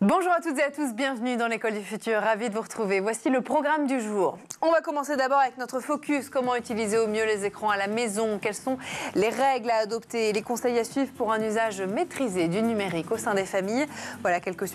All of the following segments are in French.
Bonjour à toutes et à tous, bienvenue dans l'École du Futur, ravi de vous retrouver. Voici le programme du jour. On va commencer d'abord avec notre focus, comment utiliser au mieux les écrans à la maison, quelles sont les règles à adopter, les conseils à suivre pour un usage maîtrisé du numérique au sein des familles. Voilà quelques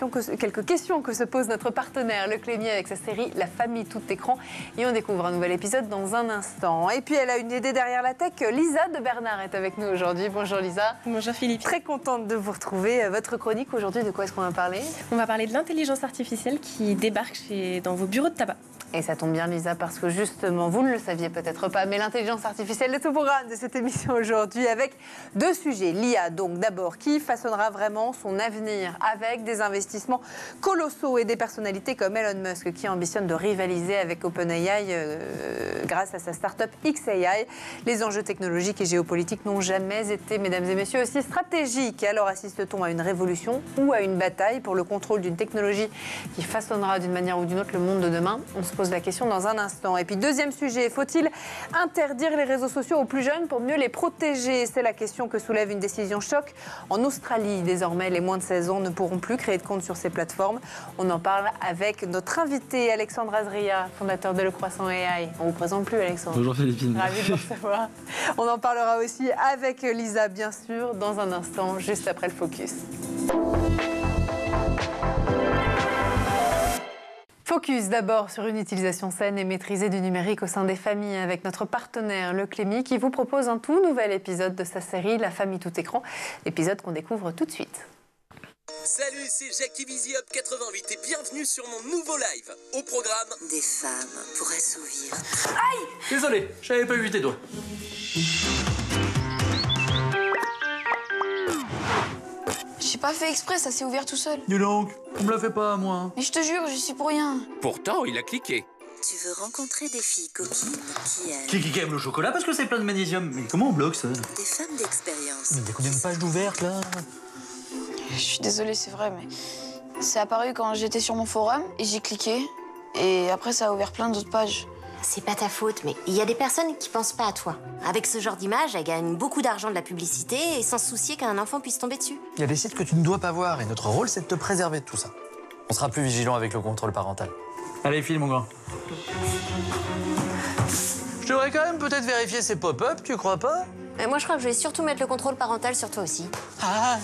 questions que se pose notre partenaire, Le Clémy, avec sa série La famille tout écran. Et on découvre un nouvel épisode dans un instant. Et puis elle a une idée derrière la tech, Lisa de Bernard est avec nous aujourd'hui. Bonjour Lisa. Bonjour Philippe. Très contente de vous retrouver. Votre chronique aujourd'hui, de quoi est-ce qu'on va parler ? On va parler de l'intelligence artificielle qui débarque dans vos bureaux de tabac. Et ça tombe bien Lisa, parce que justement, vous ne le saviez peut-être pas, mais l'intelligence artificielle est au programme de cette émission aujourd'hui avec deux sujets. L'IA, donc d'abord, qui façonnera vraiment son avenir avec des investissements colossaux et des personnalités comme Elon Musk qui ambitionne de rivaliser avec OpenAI grâce à sa start-up xAI. Les enjeux technologiques et géopolitiques n'ont jamais été, mesdames et messieurs, aussi stratégiques. Alors assiste-t-on à une révolution ou à une bataille pour le contrôle d'une technologie qui façonnera d'une manière ou d'une autre le monde de demain ? On se pose la question dans un instant. Et puis deuxième sujet, faut-il interdire les réseaux sociaux aux plus jeunes pour mieux les protéger ? C'est la question que soulève une décision choc. En Australie, désormais, les moins de 16 ans ne pourront plus créer de compte sur ces plateformes. On en parle avec notre invité Alexandre Azria, fondateur de Le Croissant AI. On ne vous présente plus Alexandre. Bonjour Philippine. Ravi de vous recevoir. On en parlera aussi avec Lisa, bien sûr, dans un instant, juste après le focus. Focus d'abord sur une utilisation saine et maîtrisée du numérique au sein des familles avec notre partenaire Le Clémy qui vous propose un tout nouvel épisode de sa série La famille tout écran, épisode qu'on découvre tout de suite. Salut, c'est Jackie Busy Up 88 et bienvenue sur mon nouveau live. Au programme, des femmes pour assouvir. Aïe! Désolé, j'avais pas vu tes doigts. J'ai pas fait exprès, ça s'est ouvert tout seul. Dis donc, on me la fait pas à moi. Mais je te jure, j'y suis pour rien. Pourtant, il a cliqué. Tu veux rencontrer des filles coquines Qui aime le chocolat parce que c'est plein de magnésium. Mais comment on bloque ça? Des femmes d'expérience. Mais il y a combien de pages d'ouvertes là? Je suis désolée, c'est vrai, mais c'est apparu quand j'étais sur mon forum et j'ai cliqué. Et après, ça a ouvert plein d'autres pages. C'est pas ta faute, mais il y a des personnes qui pensent pas à toi. Avec ce genre d'image, elles gagnent beaucoup d'argent de la publicité et sans se soucier qu'un enfant puisse tomber dessus. Il y a des sites que tu ne dois pas voir et notre rôle, c'est de te préserver de tout ça. On sera plus vigilant avec le contrôle parental. Allez, file mon grand. Je devrais quand même peut-être vérifier ces pop-up, tu crois pas? Et moi, je crois que je vais surtout mettre le contrôle parental sur toi aussi. Ah.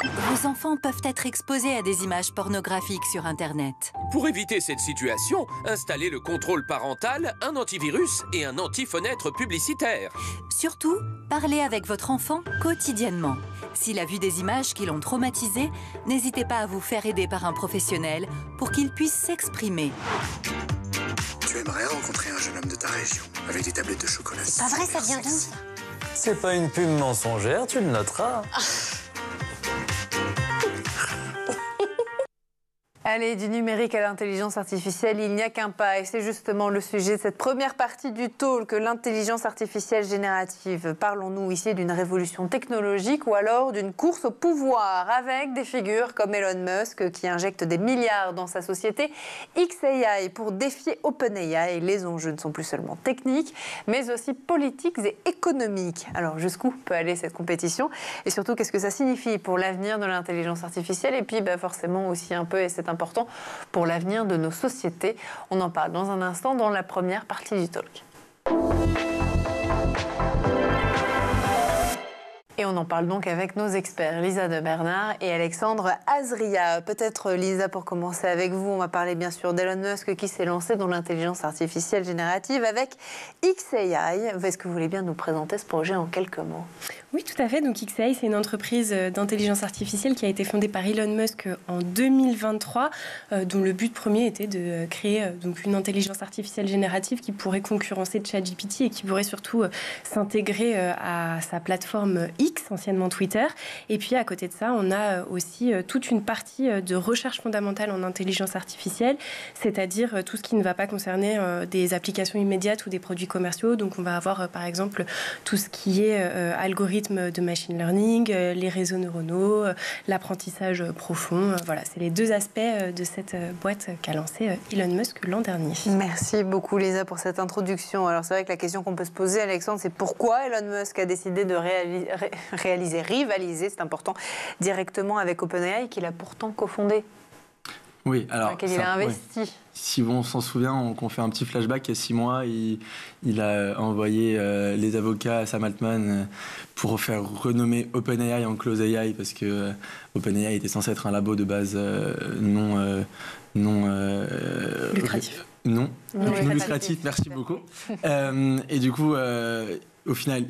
Vos enfants peuvent être exposés à des images pornographiques sur Internet. Pour éviter cette situation, installez le contrôle parental, un antivirus et un anti-fenêtre publicitaire. Surtout, parlez avec votre enfant quotidiennement. S'il a vu des images qui l'ont traumatisé, n'hésitez pas à vous faire aider par un professionnel pour qu'il puisse s'exprimer. Tu aimerais rencontrer un jeune homme de ta région avec des tablettes de chocolat. C'est pas vrai, ça vient d'où ça? C'est pas une pub mensongère, tu le noteras. Allez, du numérique à l'intelligence artificielle, il n'y a qu'un pas. Et c'est justement le sujet de cette première partie du talk, l'intelligence artificielle générative. Parlons-nous ici d'une révolution technologique ou alors d'une course au pouvoir avec des figures comme Elon Musk qui injecte des milliards dans sa société xAI pour défier OpenAI. Les enjeux ne sont plus seulement techniques, mais aussi politiques et économiques. Alors jusqu'où peut aller cette compétition? Et surtout, qu'est-ce que ça signifie pour l'avenir de l'intelligence artificielle? Et puis forcément aussi un peu, et c'est important pour l'avenir de nos sociétés. On en parle dans un instant dans la première partie du talk. Et on en parle donc avec nos experts, Lisa de Bernard et Alexandre Azria. Peut-être, Lisa, pour commencer avec vous, on va parler bien sûr d'Elon Musk qui s'est lancé dans l'intelligence artificielle générative avec xAI. Est-ce que vous voulez bien nous présenter ce projet en quelques mots? Oui, tout à fait. Donc xAI, c'est une entreprise d'intelligence artificielle qui a été fondée par Elon Musk en 2023, dont le but premier était de créer donc une intelligence artificielle générative qui pourrait concurrencer ChatGPT et qui pourrait surtout s'intégrer à sa plateforme X, anciennement Twitter. Et puis à côté de ça, on a aussi toute une partie de recherche fondamentale en intelligence artificielle, c'est-à-dire tout ce qui ne va pas concerner des applications immédiates ou des produits commerciaux. Donc on va avoir par exemple tout ce qui est algorithme de machine learning, les réseaux neuronaux, l'apprentissage profond. Voilà, c'est les deux aspects de cette boîte qu'a lancée Elon Musk l'an dernier. Merci beaucoup Lisa pour cette introduction. Alors c'est vrai que la question qu'on peut se poser, Alexandre, c'est pourquoi Elon Musk a décidé de rivaliser, c'est important, directement avec OpenAI, qu'il a pourtant cofondé. Oui, alors. Dans lequel il a investi. Ouais. Si on s'en souvient, qu'on fait un petit flashback, il y a 6 mois, il a envoyé les avocats à Sam Altman pour faire renommer OpenAI en Close AI, parce que OpenAI était censé être un labo de base non lucratif. Non lucratif, merci beaucoup. Et du coup, au final,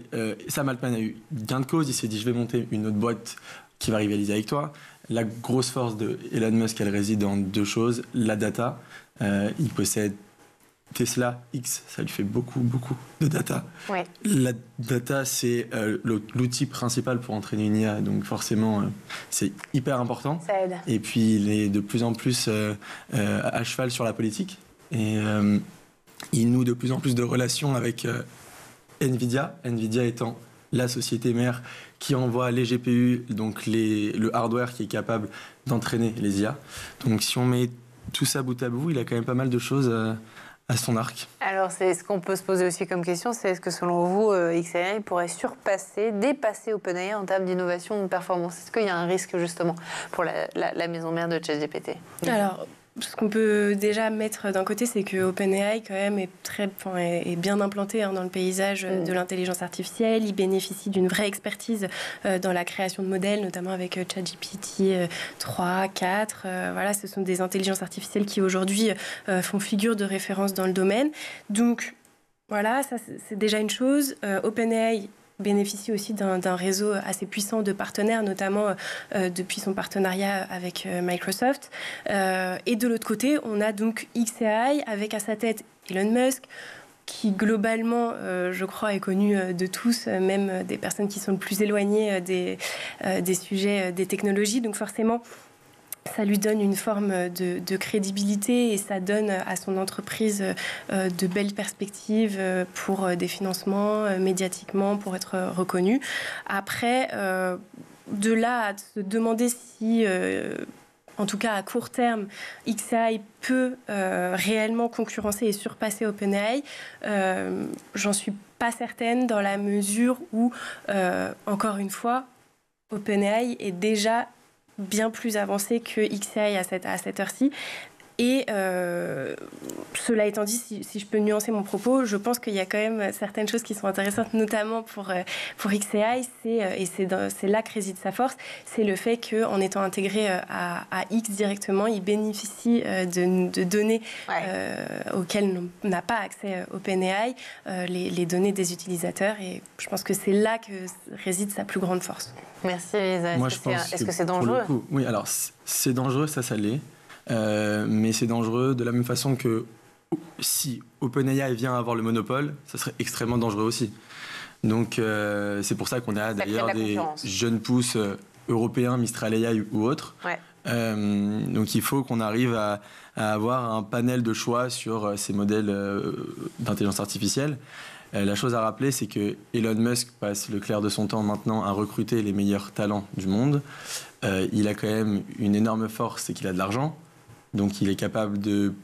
Sam Altman a eu gain de cause. Il s'est dit, je vais monter une autre boîte qui va rivaliser avec toi. La grosse force de Elon Musk, elle réside dans 2 choses. La data, il possède Tesla X, ça lui fait beaucoup de data. Ouais. La data, c'est l'outil principal pour entraîner une IA, donc forcément, c'est hyper important. Ça aide. Et puis, il est de plus en plus à cheval sur la politique. Et il noue de plus en plus de relations avec NVIDIA. NVIDIA étant la société mère qui envoie les GPU, donc le hardware qui est capable d'entraîner les IA. Donc si on met tout ça bout à bout, il a quand même pas mal de choses à son arc. Alors, c'est ce qu'on peut se poser aussi comme question, c'est est-ce que selon vous, XAI pourrait dépasser OpenAI en termes d'innovation ou de performance? Est-ce qu'il y a un risque justement pour la maison mère de ChatGPT? Alors, ce qu'on peut déjà mettre d'un côté, c'est que OpenAI quand même est bien implanté dans le paysage de l'intelligence artificielle. Il bénéficie d'une vraie expertise dans la création de modèles, notamment avec ChatGPT 3, 4. Voilà, ce sont des intelligences artificielles qui aujourd'hui font figure de référence dans le domaine. Donc voilà, ça c'est déjà une chose. OpenAI bénéficie aussi d'un réseau assez puissant de partenaires, notamment depuis son partenariat avec Microsoft. Et de l'autre côté, on a donc XAI avec à sa tête Elon Musk, qui globalement, je crois, est connu de tous, même des personnes qui sont le plus éloignées des sujets des technologies. Donc forcément, ça lui donne une forme de crédibilité et ça donne à son entreprise de belles perspectives pour des financements médiatiquement, pour être reconnu. Après, de là à se demander si, en tout cas à court terme, XAI peut réellement concurrencer et surpasser OpenAI, j'en suis pas certaine dans la mesure où, encore une fois, OpenAI est déjà bien plus avancé que XAI à cette heure-ci. Et cela étant dit, si je peux nuancer mon propos, je pense qu'il y a quand même certaines choses qui sont intéressantes, notamment pour XAI, et c'est là que réside sa force, c'est le fait qu'en étant intégré à X directement, il bénéficie de données auxquelles n'a pas accès OpenAI, les données des utilisateurs, et je pense que c'est là que réside sa plus grande force. Merci Elisa. Est-ce que c'est dangereux? Oui, alors c'est dangereux, ça l'est. Mais c'est dangereux de la même façon que si OpenAI vient avoir le monopole, ça serait extrêmement dangereux aussi. Donc c'est pour ça qu'on a d'ailleurs des jeunes pousses européens, Mistral AI ou autres. Ouais. Donc il faut qu'on arrive à avoir un panel de choix sur ces modèles d'intelligence artificielle. La chose à rappeler, c'est que Elon Musk passe le clair de son temps maintenant à recruter les meilleurs talents du monde. Il a quand même une énorme force, c'est qu'il a de l'argent. Donc il est capable de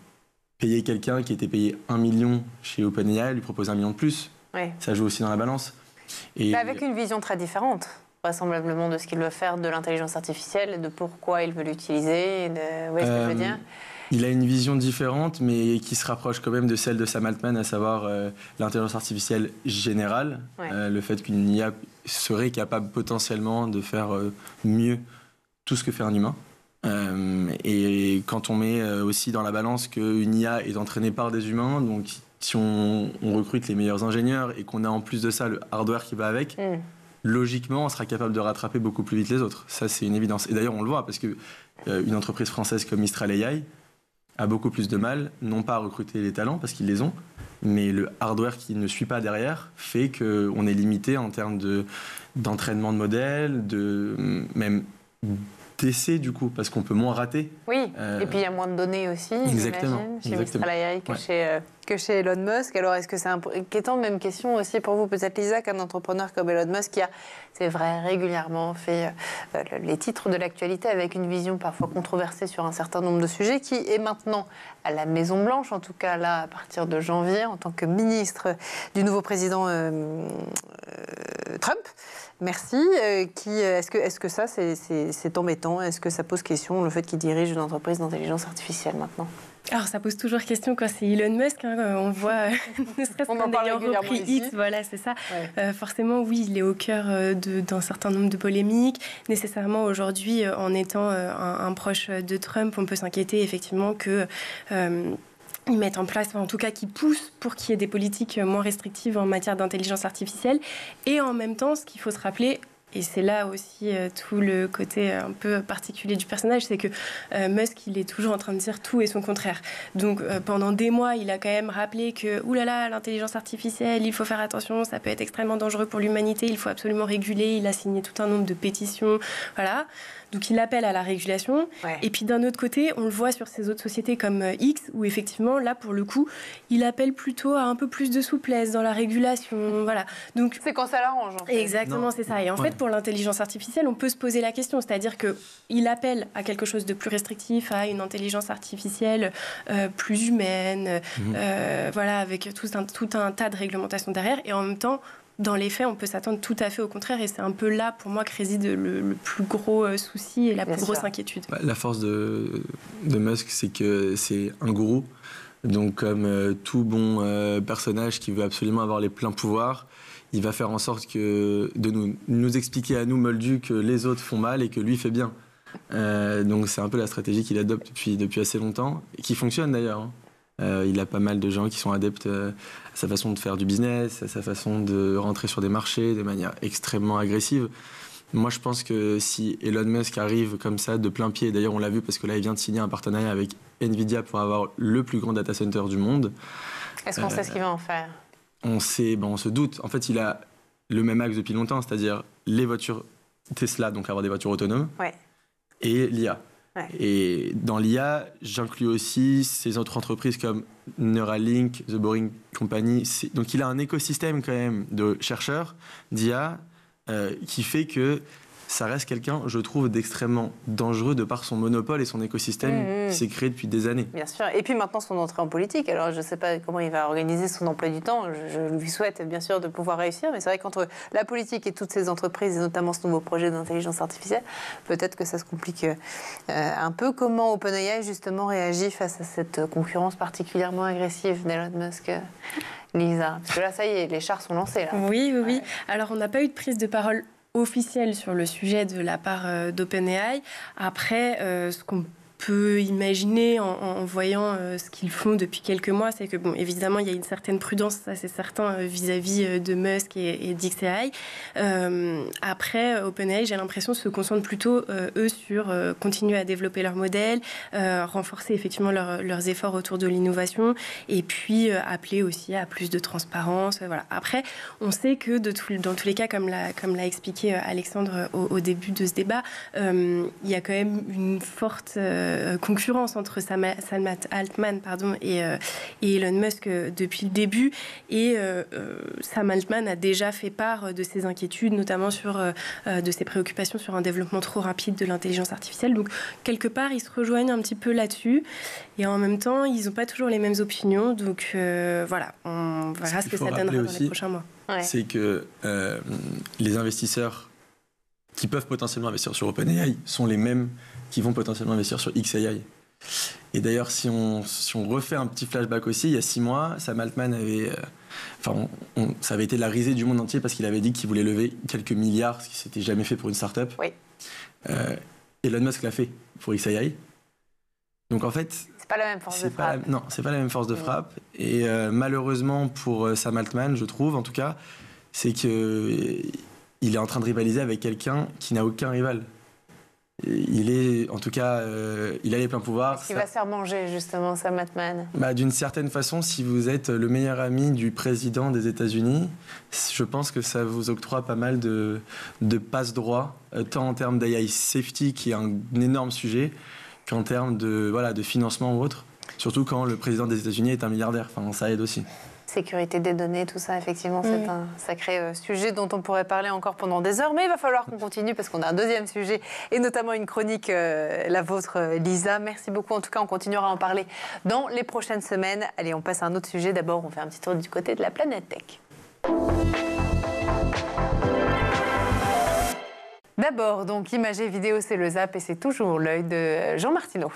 payer quelqu'un qui était payé 1 million chez OpenAI, lui proposer 1 million de plus. Oui. Ça joue aussi dans la balance. Et avec une vision très différente, vraisemblablement, de ce qu'il veut faire de l'intelligence artificielle et de pourquoi il veut l'utiliser. Vous voyez ce que je veux dire? Il a une vision différente, mais qui se rapproche quand même de celle de Sam Altman, à savoir l'intelligence artificielle générale. Ouais. Le fait qu'une IA serait capable potentiellement de faire mieux tout ce que fait un humain. Et quand on met aussi dans la balance qu'une IA est entraînée par des humains, donc si on recrute les meilleurs ingénieurs et qu'on a en plus de ça le hardware qui va avec, logiquement on sera capable de rattraper beaucoup plus vite les autres. Ça c'est une évidence. Et d'ailleurs on le voit parce que une entreprise française comme Mistral AI a beaucoup plus de mal, non pas à recruter les talents parce qu'ils les ont, mais le hardware qui ne suit pas derrière fait qu'on est limité en termes d'entraînement de modèles, même d'essais du coup, parce qu'on peut moins rater. Oui, et puis il y a moins de données aussi, exactement, chez Mistral AI que chez Elon Musk. Alors est-ce que c'est inquiétant? Même question aussi pour vous, peut-être Lisa, qu'un entrepreneur comme Elon Musk qui a, c'est vrai, régulièrement fait les titres de l'actualité avec une vision parfois controversée sur un certain nombre de sujets, qui est maintenant à la Maison-Blanche, en tout cas là, à partir de janvier, en tant que ministre du nouveau président Trump. Merci. Est-ce que ça, c'est embêtant? Est-ce que ça pose question, le fait qu'il dirige une entreprise d'intelligence artificielle maintenant? Alors, ça pose toujours question quand c'est Elon Musk. On voit, ne serait-ce qu'en ayant repris X, voilà, c'est ça. Ouais. Forcément, oui, il est au cœur d'un certain nombre de polémiques. Nécessairement, aujourd'hui, en étant un proche de Trump, on peut s'inquiéter effectivement que... ils mettent en place, en tout cas qui poussent pour qu'il y ait des politiques moins restrictives en matière d'intelligence artificielle. Et en même temps, ce qu'il faut se rappeler, et c'est là aussi tout le côté un peu particulier du personnage, c'est que Musk, il est toujours en train de dire tout et son contraire. Donc pendant des mois, il a quand même rappelé que oulala, l'intelligence artificielle, il faut faire attention, ça peut être extrêmement dangereux pour l'humanité, il faut absolument réguler. Il a signé tout un nombre de pétitions, voilà. Donc il appelle à la régulation. Ouais. Et puis d'un autre côté, on le voit sur ces autres sociétés comme X, où effectivement, là, pour le coup, il appelle plutôt à un peu plus de souplesse dans la régulation. Voilà. Donc, c'est quand ça l'arrange, en fait. Exactement, c'est ça. Et en fait, pour l'intelligence artificielle, on peut se poser la question. C'est-à-dire qu'il appelle à quelque chose de plus restrictif, à une intelligence artificielle plus humaine, voilà, avec tout un tas de réglementations derrière. Et en même temps, dans les faits, on peut s'attendre tout à fait au contraire. Et c'est un peu là, pour moi, que réside le plus gros souci et la plus grosse inquiétude. La force de Musk, c'est que c'est un gourou. Donc, comme tout bon personnage qui veut absolument avoir les pleins pouvoirs, il va faire en sorte de nous expliquer à nous, moldus, que les autres font mal et que lui fait bien. Donc, c'est un peu la stratégie qu'il adopte depuis assez longtemps, et qui fonctionne d'ailleurs, hein. Il a pas mal de gens qui sont adeptes à sa façon de faire du business, à sa façon de rentrer sur des marchés de manière extrêmement agressive. Moi, je pense que si Elon Musk arrive comme ça de plein pied, d'ailleurs on l'a vu parce que là il vient de signer un partenariat avec Nvidia pour avoir le plus grand data center du monde. Est-ce qu'on sait ce qu'il va en faire? On se doute. En fait, il a le même axe depuis longtemps, c'est-à-dire les voitures Tesla, donc avoir des voitures autonomes, et l'IA. Ouais. Et dans l'IA, j'inclus aussi ces autres entreprises comme Neuralink, The Boring Company. Donc il a un écosystème quand même de chercheurs d'IA qui fait que ça reste quelqu'un, je trouve, d'extrêmement dangereux de par son monopole et son écosystème qui s'est créé depuis des années. Bien sûr. Et puis maintenant, son entrée en politique. Alors, je ne sais pas comment il va organiser son emploi du temps. Je lui souhaite, bien sûr, de pouvoir réussir. Mais c'est vrai qu'entre la politique et toutes ces entreprises, et notamment ce nouveau projet d'intelligence artificielle, peut-être que ça se complique un peu. Comment OpenAI, justement, réagit face à cette concurrence particulièrement agressive d'Elon Musk, Lisa? Parce que là, ça y est, les chars sont lancés. Là. Oui. Alors, on n'a pas eu de prise de parole officielle sur le sujet de la part d'OpenAI. Après, ce qu'on peut imaginer en voyant ce qu'ils font depuis quelques mois, c'est que, bon, évidemment, il y a une certaine prudence, ça c'est certain, vis-à-vis de Musk et d'XAI. Après, OpenAI, j'ai l'impression, se concentre plutôt, eux, sur continuer à développer leur modèle, renforcer effectivement leurs efforts autour de l'innovation, et puis appeler aussi à plus de transparence. Voilà. Après, on sait que dans tous les cas, comme l'a expliqué Alexandre au début de ce débat, il y a quand même une forte concurrence entre Sam Altman et Elon Musk depuis le début. Et Sam Altman a déjà fait part de ses inquiétudes, notamment de ses préoccupations sur un développement trop rapide de l'intelligence artificielle. Donc, quelque part, ils se rejoignent un petit peu là-dessus. Et en même temps, ils n'ont pas toujours les mêmes opinions. Donc, voilà, on verra ce que ça donnera dans les prochains mois. Ouais. C'est que les investisseurs qui peuvent potentiellement investir sur OpenAI sont les mêmes qui vont potentiellement investir sur XAI. Et d'ailleurs, si on refait un petit flashback aussi, il y a 6 mois, Sam Altman avait... ça avait été la risée du monde entier parce qu'il avait dit qu'il voulait lever quelques milliards, ce qui ne s'était jamais fait pour une start-up. Oui. Elon Musk l'a fait pour XAI. Donc en fait... C'est pas la même force de frappe. Non, c'est pas la même force de frappe. Et malheureusement pour Sam Altman, je trouve, en tout cas, c'est qu'il est en train de rivaliser avec quelqu'un qui n'a aucun rival. Il est, en tout cas, il a les pleins pouvoirs. Est-ce qu'il va se faire manger, justement, Sam Altman? D'une certaine façon, si vous êtes le meilleur ami du président des États-Unis, je pense que ça vous octroie pas mal de passe-droit, tant en termes d'AI safety, qui est un énorme sujet, qu'en termes de financement ou autre. Surtout quand le président des États-Unis est un milliardaire. Enfin, ça aide aussi. Sécurité des données, tout ça, effectivement, c'est un sacré sujet dont on pourrait parler encore pendant des heures. Mais il va falloir qu'on continue parce qu'on a un deuxième sujet et notamment une chronique, la vôtre, Lisa. Merci beaucoup. En tout cas, on continuera à en parler dans les prochaines semaines. Allez, on passe à un autre sujet. D'abord, on fait un petit tour du côté de la planète tech. D'abord, donc, images et vidéos, c'est le ZAP et c'est toujours l'œil de Jean Martineau.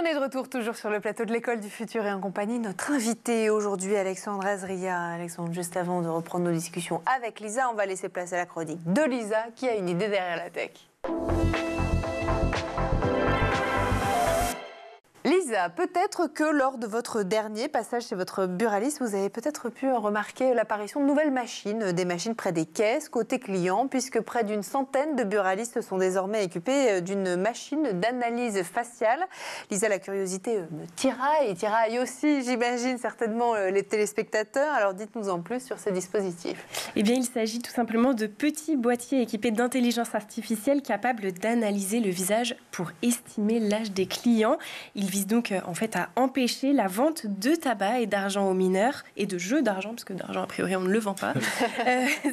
De retour toujours sur le plateau de l'École du Futur et en compagnie de notre invité aujourd'hui, Alexandre Azria. Alexandre, juste avant de reprendre nos discussions avec Lisa, on va laisser place à la chronique de Lisa qui a une idée derrière la tech. Lisa, peut-être que lors de votre dernier passage chez votre buraliste, vous avez peut-être pu remarquer l'apparition de nouvelles machines, des machines près des caisses, côté client, puisque près d'une centaine de buralistes sont désormais équipés d'une machine d'analyse faciale. Lisa, la curiosité me tiraille aussi, j'imagine, certainement les téléspectateurs. Alors dites-nous en plus sur ces dispositifs. Eh bien, il s'agit tout simplement de petits boîtiers équipés d'intelligence artificielle capables d'analyser le visage pour estimer l'âge des clients. Ils visent donc en fait à empêcher la vente de tabac et d'argent aux mineurs et de jeux d'argent, parce que d'argent a priori on ne le vend pas.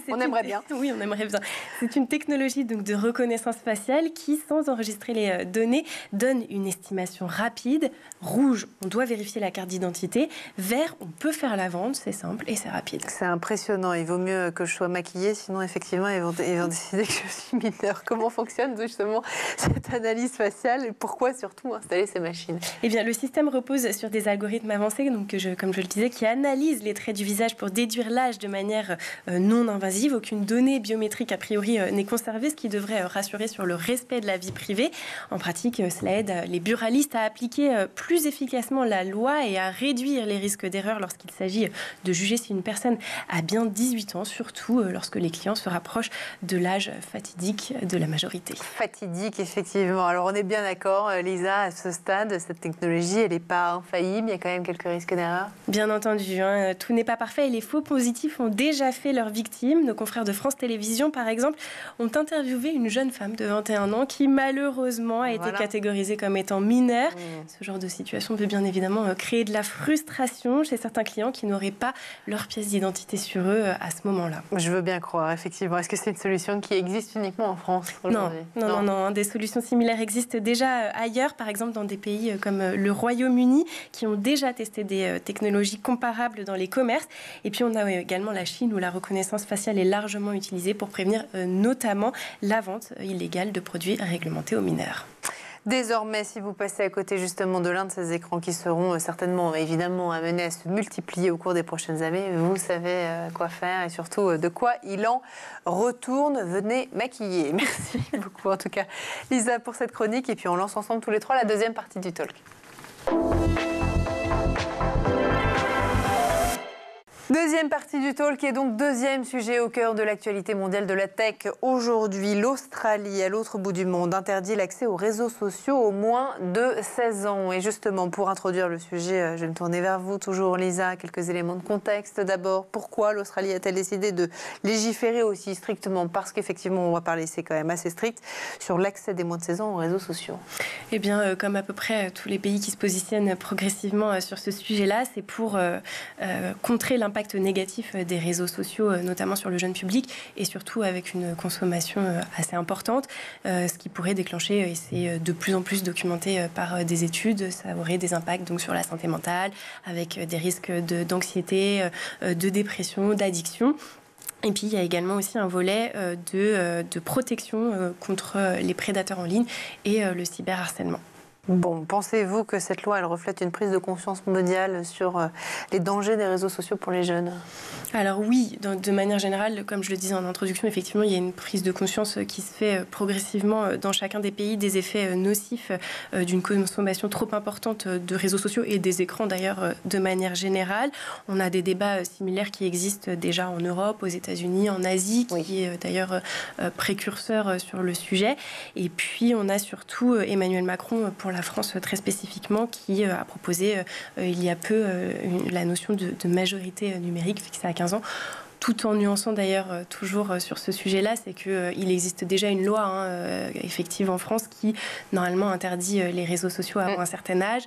On aimerait bien. Oui, on aimerait bien. C'est une technologie donc de reconnaissance faciale qui, sans enregistrer les données, donne une estimation rapide. Rouge, on doit vérifier la carte d'identité. Vert, on peut faire la vente, c'est simple et c'est rapide. C'est impressionnant. Il vaut mieux que je sois maquillée, sinon effectivement ils vont décider que je suis mineure. Comment fonctionne justement cette analyse faciale et pourquoi surtout installer ces machines? Eh bien, le système repose sur des algorithmes avancés, donc comme je le disais, qui analysent les traits du visage pour déduire l'âge de manière non invasive. Aucune donnée biométrique, a priori, n'est conservée, ce qui devrait rassurer sur le respect de la vie privée. En pratique, cela aide les buralistes à appliquer plus efficacement la loi et à réduire les risques d'erreur lorsqu'il s'agit de juger si une personne a bien 18 ans, surtout lorsque les clients se rapprochent de l'âge fatidique de la majorité. Fatidique, effectivement. Alors, on est bien d'accord, Lisa, à ce stade, cette technologie, elle n'est pas infaillible, il y a quand même quelques risques d'erreur. Bien entendu, tout n'est pas parfait et les faux positifs ont déjà fait leurs victimes. Nos confrères de France Télévisions, par exemple, ont interviewé une jeune femme de 21 ans qui, malheureusement, a été catégorisée comme étant mineure. Ce genre de situation peut bien évidemment créer de la frustration chez certains clients qui n'auraient pas leur pièce d'identité sur eux à ce moment-là. Je veux bien croire, effectivement. Est-ce que c'est une solution qui existe uniquement en France aujourd'hui ? Non. Des solutions similaires existent déjà ailleurs, par exemple dans des pays comme le Royaume-Uni, qui ont déjà testé des technologies comparables dans les commerces. Et puis, on a également la Chine, où la reconnaissance faciale est largement utilisée pour prévenir notamment la vente illégale de produits réglementés aux mineurs. Désormais, si vous passez à côté justement de l'un de ces écrans qui seront certainement, évidemment, amenés à se multiplier au cours des prochaines années, vous savez quoi faire et surtout de quoi il en retourne. Venez maquiller. Merci beaucoup en tout cas, Lisa, pour cette chronique. Et puis on lance ensemble tous les trois la deuxième partie du talk. Deuxième partie du talk et donc deuxième sujet au cœur de l'actualité mondiale de la tech. Aujourd'hui, l'Australie, à l'autre bout du monde, interdit l'accès aux réseaux sociaux aux moins de 16 ans. Et justement, pour introduire le sujet, je vais me tourner vers vous toujours, Lisa. Quelques éléments de contexte. D'abord, pourquoi l'Australie a-t-elle décidé de légiférer aussi strictement? Parce qu'effectivement, on va parler, c'est quand même assez strict, sur l'accès des moins de 16 ans aux réseaux sociaux. Eh bien, comme à peu près tous les pays qui se positionnent progressivement sur ce sujet-là, c'est pour contrer l'impact négatif des réseaux sociaux, notamment sur le jeune public, et surtout avec une consommation assez importante, ce qui pourrait déclencher, et c'est de plus en plus documenté par des études, ça aurait des impacts donc sur la santé mentale, avec des risques d'anxiété, de dépression, d'addiction. Et puis, il y a également aussi un volet de protection contre les prédateurs en ligne et le cyberharcèlement. Bon, pensez-vous que cette loi, elle reflète une prise de conscience mondiale sur les dangers des réseaux sociaux pour les jeunes? Alors oui, de manière générale, comme je le disais en introduction, effectivement, il y a une prise de conscience qui se fait progressivement dans chacun des pays des effets nocifs d'une consommation trop importante de réseaux sociaux et des écrans d'ailleurs de manière générale. On a des débats similaires qui existent déjà en Europe, aux États-Unis, en Asie, qui est d'ailleurs précurseur sur le sujet. Et puis on a surtout Emmanuel Macron pour la France très spécifiquement qui a proposé il y a peu la notion de majorité numérique fixée à 15 ans. Tout en nuançant d'ailleurs toujours sur ce sujet-là, c'est qu'il existe déjà une loi effective en France qui normalement interdit les réseaux sociaux avant un certain âge,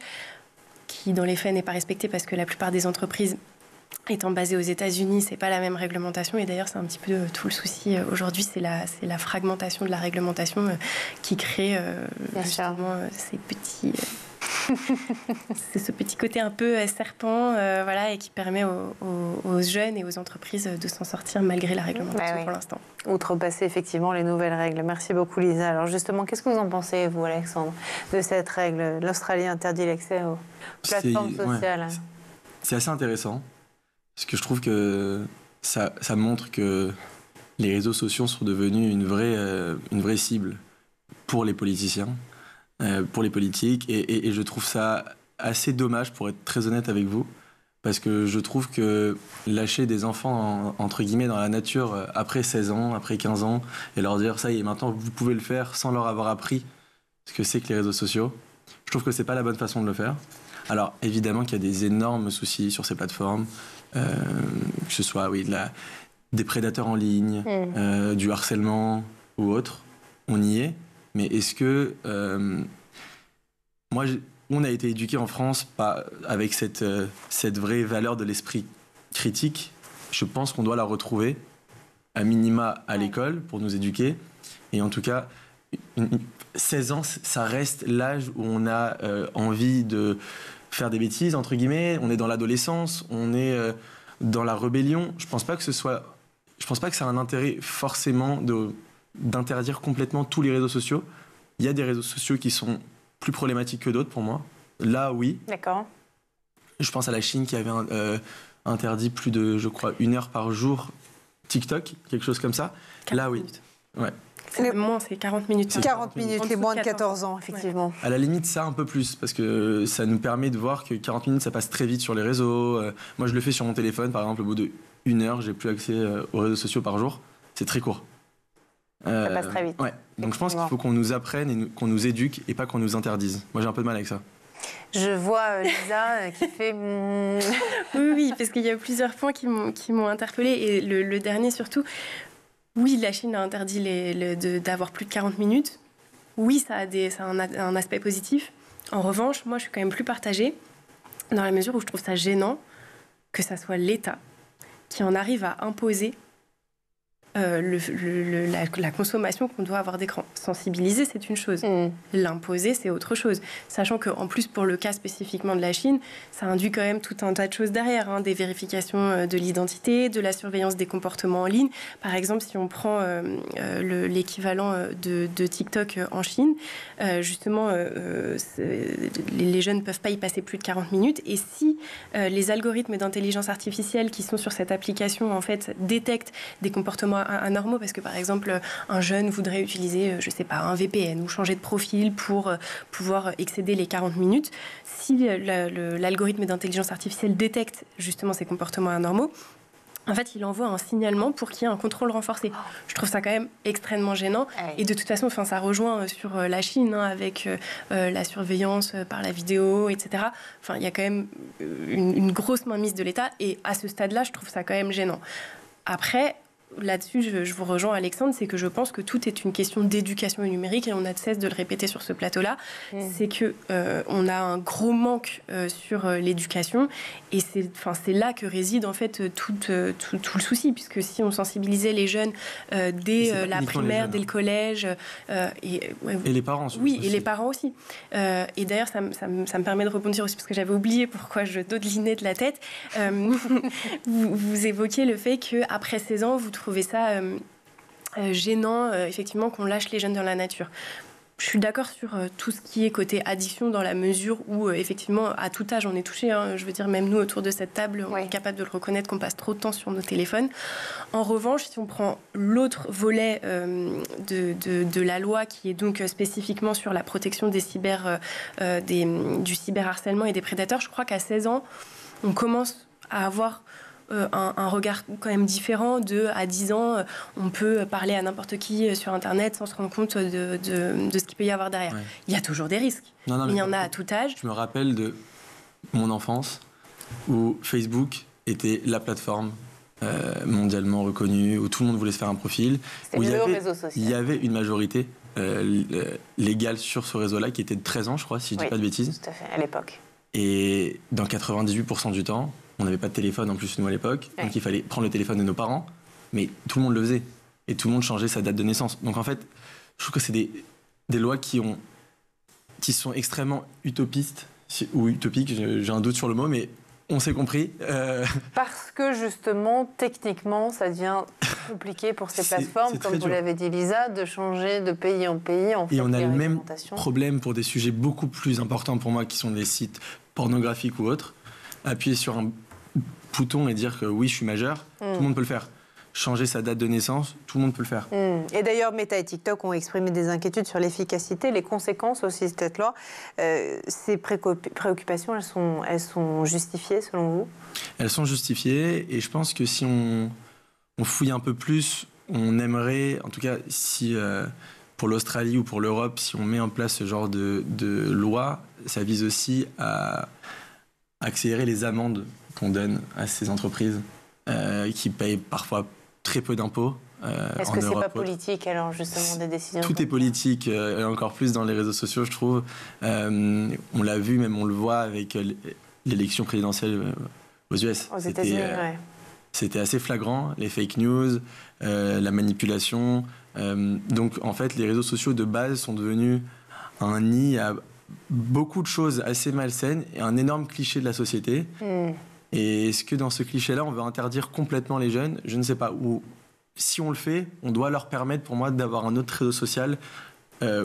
qui dans les faits n'est pas respectée parce que la plupart des entreprises étant basées aux États-Unis, c'est pas la même réglementation. Et d'ailleurs, c'est un petit peu tout le souci aujourd'hui, c'est la fragmentation de la réglementation qui crée justement ces petits... c'est ce petit côté un peu serpent, voilà, et qui permet aux jeunes et aux entreprises de s'en sortir malgré la réglementation pour l'instant. Outrepasser effectivement les nouvelles règles. Merci beaucoup, Lisa. Alors justement, qu'est-ce que vous en pensez, vous, Alexandre, de cette règle? L'Australie interdit l'accès aux plateformes sociales. Ouais, c'est assez intéressant, parce que je trouve que ça montre que les réseaux sociaux sont devenus une vraie cible pour les politiciens. Pour les politiques, et je trouve ça assez dommage, pour être très honnête avec vous, parce que je trouve que lâcher des enfants entre guillemets dans la nature après 16 ans, après 15 ans, et leur dire ça y est, maintenant vous pouvez le faire sans leur avoir appris ce que c'est que les réseaux sociaux, je trouve que c'est pas la bonne façon de le faire. Alors évidemment qu'il y a des énormes soucis sur ces plateformes, que ce soit des prédateurs en ligne, du harcèlement ou autre, on y est. Mais est-ce que... on a été éduqués en France avec cette vraie valeur de l'esprit critique. Je pense qu'on doit la retrouver, à minima à l'école, pour nous éduquer. Et en tout cas, 16 ans, ça reste l'âge où on a envie de faire des bêtises, entre guillemets. On est dans l'adolescence, on est dans la rébellion. Je pense pas que ça a un intérêt forcément d'interdire complètement tous les réseaux sociaux. Il y a des réseaux sociaux qui sont plus problématiques que d'autres pour moi. Là, oui. D'accord. Je pense à la Chine qui avait interdit plus de, je crois, 1 heure par jour TikTok, quelque chose comme ça. Là, oui. Ouais. C'est 40 minutes. C'est 40 minutes, les moins de 14 ans, effectivement. Ouais. À la limite, ça un peu plus, parce que ça nous permet de voir que 40 minutes, ça passe très vite sur les réseaux. Moi, je le fais sur mon téléphone, par exemple, au bout de 1 heure, j'ai plus accès aux réseaux sociaux par jour. C'est très court. Ça passe très vite. Ouais. Donc je pense qu'il faut qu'on nous apprenne et qu'on nous éduque et pas qu'on nous interdise. Moi j'ai un peu de mal avec ça. Je vois Lisa qui fait... Oui, parce qu'il y a plusieurs points qui m'ont interpellée. Et le dernier surtout, oui, la Chine a interdit d'avoir plus de 40 minutes. Oui, ça a un aspect positif. En revanche, moi je suis quand même plus partagée dans la mesure où je trouve ça gênant que ça soit l'État qui en arrive à imposer la consommation qu'on doit avoir d'écran. Sensibiliser, c'est une chose. L'imposer, c'est autre chose. Sachant qu'en plus, pour le cas spécifiquement de la Chine, ça induit quand même tout un tas de choses derrière, hein, des vérifications de l'identité, de la surveillance des comportements en ligne. Par exemple, si on prend l'équivalent de TikTok en Chine, justement, les jeunes ne peuvent pas y passer plus de 40 minutes. Et si les algorithmes d'intelligence artificielle qui sont sur cette application, en fait, détectent des comportements anormaux, parce que par exemple un jeune voudrait utiliser, je sais pas, un VPN ou changer de profil pour pouvoir excéder les 40 minutes, si l'algorithme d'intelligence artificielle détecte justement ces comportements anormaux, en fait, il envoie un signalement pour qu'il y ait un contrôle renforcé. Je trouve ça quand même extrêmement gênant. Et de toute façon, ça rejoint sur la Chine, hein, avec la surveillance par la vidéo, etc. Enfin, il y a quand même une grosse mainmise de l'État. Et à ce stade-là, je trouve ça quand même gênant. Après, là-dessus, je vous rejoins, Alexandre, c'est que je pense que tout est une question d'éducation numérique, et on a de cesse de le répéter sur ce plateau-là. C'est que on a un gros manque sur l'éducation, et c'est là que réside en fait tout le souci, puisque si on sensibilisait les jeunes dès la primaire, dès le collège, et les parents aussi. Et les parents aussi. Et d'ailleurs, ça me permet de rebondir aussi, parce que j'avais oublié pourquoi je dodelinais de la tête. Vous évoquiez le fait qu'après 16 ans, vous trouvez ça gênant, effectivement, qu'on lâche les jeunes dans la nature. Je suis d'accord sur tout ce qui est côté addiction, dans la mesure où, effectivement, à tout âge, on est touché. Hein. Je veux dire, même nous, autour de cette table, on est capable de le reconnaître qu'on passe trop de temps sur nos téléphones. En revanche, si on prend l'autre volet de la loi, qui est donc spécifiquement sur la protection des du cyberharcèlement et des prédateurs, je crois qu'à 16 ans, on commence à avoir un regard quand même différent. À 10 ans, on peut parler à n'importe qui sur Internet sans se rendre compte de ce qu'il peut y avoir derrière. Il y a toujours des risques, mais il y en a à tout âge. Je me rappelle de mon enfance où Facebook était la plateforme mondialement reconnue, où tout le monde voulait se faire un profil, où il y avait une majorité légale sur ce réseau-là qui était de 13 ans, je crois, si je ne dis pas de bêtises. Tout à fait, à l'époque. Et dans 98% du temps, on n'avait pas de téléphone en plus, nous, à l'époque. Donc il fallait prendre le téléphone de nos parents. Mais tout le monde le faisait. Et tout le monde changeait sa date de naissance. Donc en fait, je trouve que c'est des lois qui sont extrêmement utopistes. Ou utopiques, j'ai un doute sur le mot, mais on s'est compris. Parce que justement, techniquement, ça devient compliqué pour ces plateformes, comme vous l'avez dit, Lisa, de changer de pays en pays. Et on a le même problème pour des sujets beaucoup plus importants pour moi, qui sont les sites pornographiques ou autres. Appuyer sur un bouton et dire que oui, je suis majeur, tout le monde peut le faire. Changer sa date de naissance, tout le monde peut le faire. Et d'ailleurs, Meta et TikTok ont exprimé des inquiétudes sur l'efficacité, les conséquences aussi de cette loi. Ces préoccupations, elles sont justifiées selon vous ? Elles sont justifiées, et je pense que si on fouille un peu plus, on aimerait, en tout cas, si pour l'Australie ou pour l'Europe, si on met en place ce genre de loi, ça vise aussi à accélérer les amendes qu'on donne à ces entreprises qui payent parfois très peu d'impôts. Est-ce que c'est pas politique, alors, justement, des décisions ? Tout est politique, et encore plus dans les réseaux sociaux, je trouve. On l'a vu, même on le voit avec l'élection présidentielle aux US. Aux États-Unis, C'était assez flagrant, les fake news, la manipulation. Donc, en fait, les réseaux sociaux de base sont devenus un nid à beaucoup de choses assez malsaines et un énorme cliché de la société. Et est-ce que dans ce cliché-là, on veut interdire complètement les jeunes ? Je ne sais pas. Ou si on le fait, on doit leur permettre, pour moi, d'avoir un autre réseau social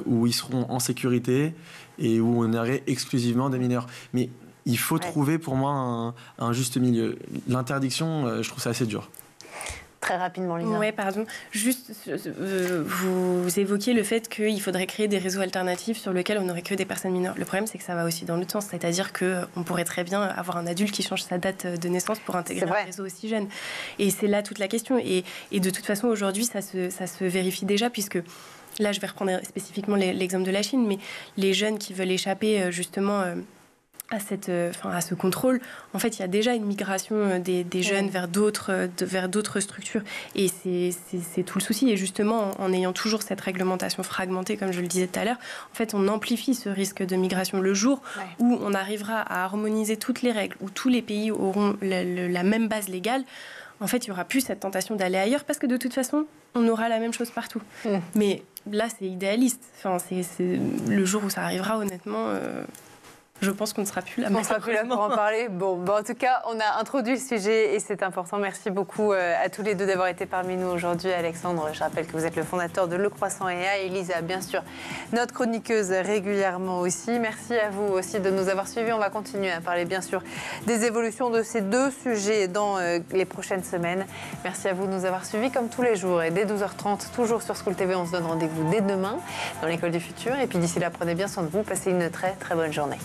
où ils seront en sécurité et où on aurait exclusivement des mineurs. Mais il faut trouver, pour moi, un juste milieu. L'interdiction, je trouve ça assez dur. Très rapidement, Lisa. Oui, pardon. Juste, vous évoquiez le fait qu'il faudrait créer des réseaux alternatifs sur lesquels on n'aurait que des personnes mineures. Le problème, c'est que ça va aussi dans l'autre sens. C'est-à-dire qu'on pourrait très bien avoir un adulte qui change sa date de naissance pour intégrer un réseau aussi jeune. Et c'est là toute la question. Et de toute façon, aujourd'hui, ça se vérifie déjà, puisque... Là, je vais reprendre spécifiquement l'exemple de la Chine, mais les jeunes qui veulent échapper justement à ce contrôle, en fait, il y a déjà une migration des jeunes vers d'autres structures. Et c'est tout le souci. Et justement, en ayant toujours cette réglementation fragmentée, comme je le disais tout à l'heure, en fait, on amplifie ce risque de migration. Le jour où on arrivera à harmoniser toutes les règles, où tous les pays auront la même base légale, en fait, il n'y aura plus cette tentation d'aller ailleurs parce que de toute façon, on aura la même chose partout. Mais là, c'est idéaliste. Enfin, c'est le jour où ça arrivera, honnêtement... Je pense qu'on ne sera plus là. On ne sera plus là pour en parler. Bon, en tout cas, on a introduit le sujet et c'est important. Merci beaucoup à tous les deux d'avoir été parmi nous aujourd'hui. Alexandre, je rappelle que vous êtes le fondateur de Le Croissant AI. Elisa, bien sûr, notre chroniqueuse régulièrement aussi. Merci à vous aussi de nous avoir suivis. On va continuer à parler, bien sûr, des évolutions de ces deux sujets dans les prochaines semaines. Merci à vous de nous avoir suivis comme tous les jours. Et dès 12h30, toujours sur School TV, on se donne rendez-vous dès demain dans l'École du Futur. Et puis d'ici là, prenez bien soin de vous. Passez une très, très bonne journée.